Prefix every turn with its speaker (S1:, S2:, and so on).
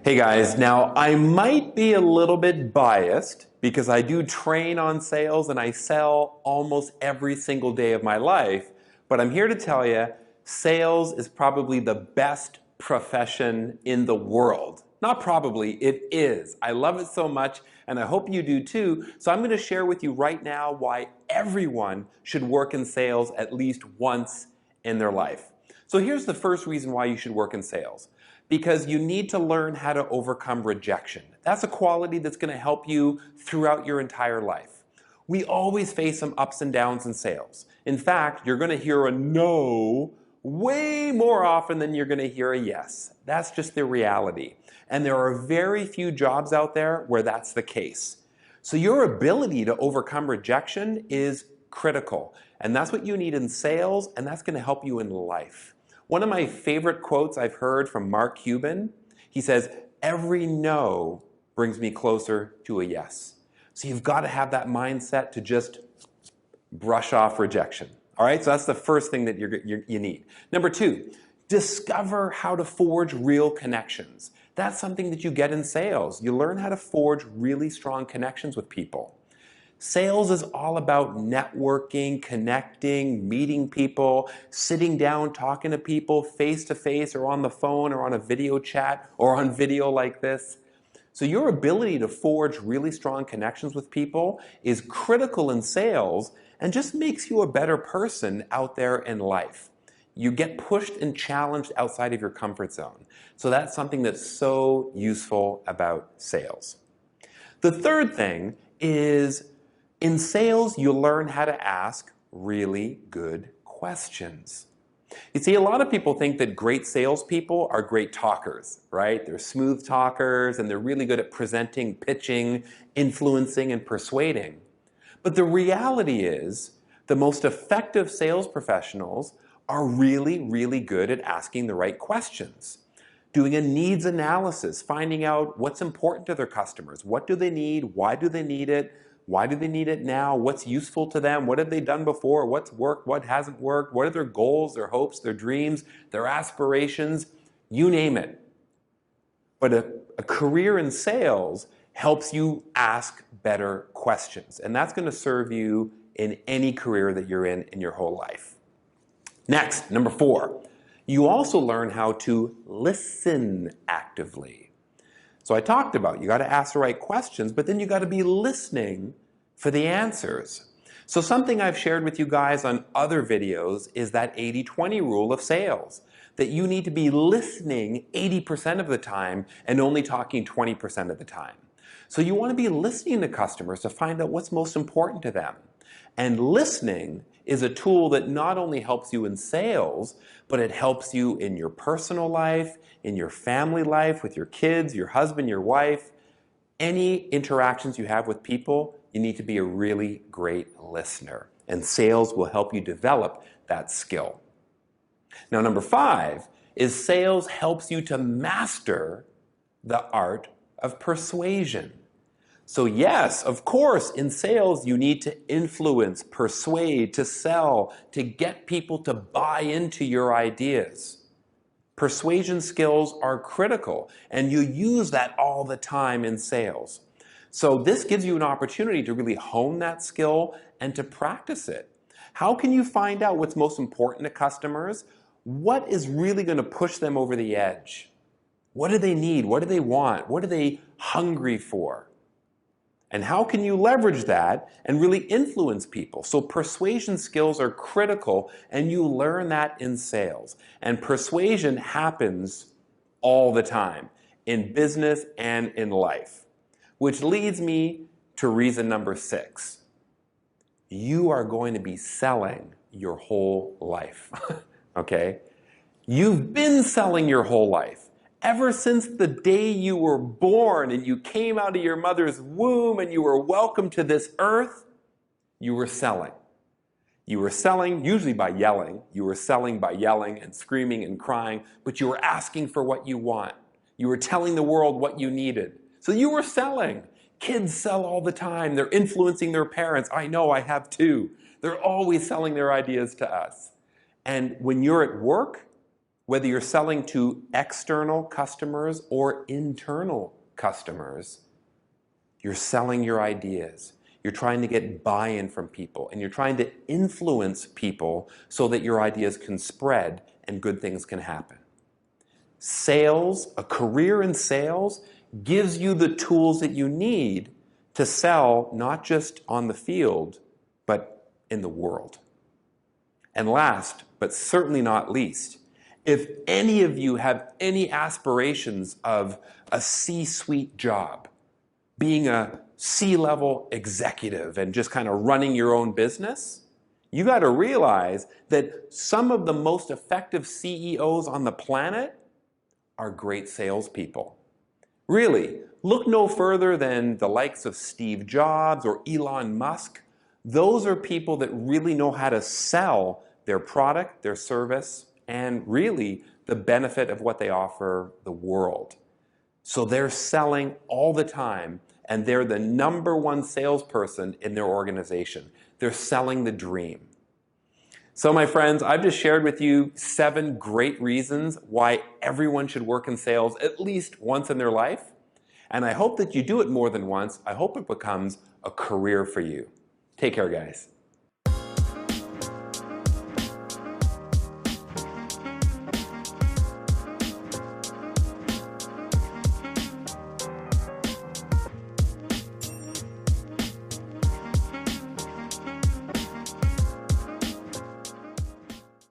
S1: Hey guys, now I might be a little bit biased because I do train on sales and I sell almost every single day of my life, but I'm here to tell you sales is probably the best profession in the world. Not probably, it is. I love it so much and I hope you do too. So I'm going to share with you right now why everyone should work in sales at least once in their life. So here's the first reason why you should work in sales. Because you need to learn how to overcome rejection. That's a quality that's going to help you throughout your entire life. We always face some ups and downs in sales. In fact, you're going to hear a no way more often than you're going to hear a yes. That's just the reality. And there are very few jobs out there where that's the case. So your ability to overcome rejection is critical. And that's what you need in sales, and that's going to help you in life. One of my favorite quotes I've heard from Mark Cuban, he says, "Every no brings me closer to a yes." So you've got to have that mindset to just brush off rejection. All right, so that's the first thing that you need. Number two, discover how to forge real connections. That's something that you get in sales. You learn how to forge really strong connections with people. Sales is all about networking, connecting, meeting people, sitting down, talking to people face to face or on the phone or on a video chat or on video like this. So your ability to forge really strong connections with people is critical in sales and just makes you a better person out there in life. You get pushed and challenged outside of your comfort zone. So that's something that's so useful about sales. The third thing is in sales, you learn how to ask really good questions. You see, a lot of people think that great salespeople are great talkers, right? They're smooth talkers and they're really good at presenting, pitching, influencing, and persuading. But the reality is, the most effective sales professionals are really, really good at asking the right questions. Doing a needs analysis, finding out what's important to their customers. What do they need? Why do they need it? Why do they need it now? What's useful to them? What have they done before? What's worked? What hasn't worked? What are their goals, their hopes, their dreams, their aspirations? You name it. But a career in sales helps you ask better questions. And that's going to serve you in any career that you're in your whole life. Next, number 4. You also learn how to listen actively. So I talked about you got to ask the right questions, but then you got to be listening for the answers. So something I've shared with you guys on other videos is that 80-20 rule of sales, that you need to be listening 80% of the time and only talking 20% of the time. So you want to be listening to customers to find out what's most important to them. And listening is a tool that not only helps you in sales, but it helps you in your personal life, in your family life, with your kids, your husband, your wife. Any interactions you have with people, you need to be a really great listener. And sales will help you develop that skill. Now, number 5 is sales helps you to master the art of persuasion. So yes, of course, in sales, you need to influence, persuade, to sell, to get people to buy into your ideas. Persuasion skills are critical, and you use that all the time in sales. So this gives you an opportunity to really hone that skill and to practice it. How can you find out what's most important to customers? What is really going to push them over the edge? What do they need? What do they want? What are they hungry for? And how can you leverage that and really influence people? So persuasion skills are critical, and you learn that in sales. And persuasion happens all the time in business and in life. Which leads me to reason number 6. You are going to be selling your whole life, okay? You've been selling your whole life. Ever since the day you were born and you came out of your mother's womb and you were welcomed to this earth, you were selling. You were selling usually by yelling. You were selling by yelling and screaming and crying, but you were asking for what you want. You were telling the world what you needed. So you were selling. Kids sell all the time. They're influencing their parents. I know, I have too. They're always selling their ideas to us. And when you're at work, whether you're selling to external customers or internal customers, you're selling your ideas. You're trying to get buy-in from people, and you're trying to influence people so that your ideas can spread and good things can happen. Sales, a career in sales, gives you the tools that you need to sell not just on the field, but in the world. And last, but certainly not least, if any of you have any aspirations of a C-suite job, being a C-level executive and just kind of running your own business, you got to realize that some of the most effective CEOs on the planet are great salespeople. Really, look no further than the likes of Steve Jobs or Elon Musk. Those are people that really know how to sell their product, their service, and really the benefit of what they offer the world. So they're selling all the time, and they're the #1 salesperson in their organization. They're selling the dream. So my friends, I've just shared with you 7 great reasons why everyone should work in sales at least once in their life. And I hope that you do it more than once. I hope it becomes a career for you. Take care, guys.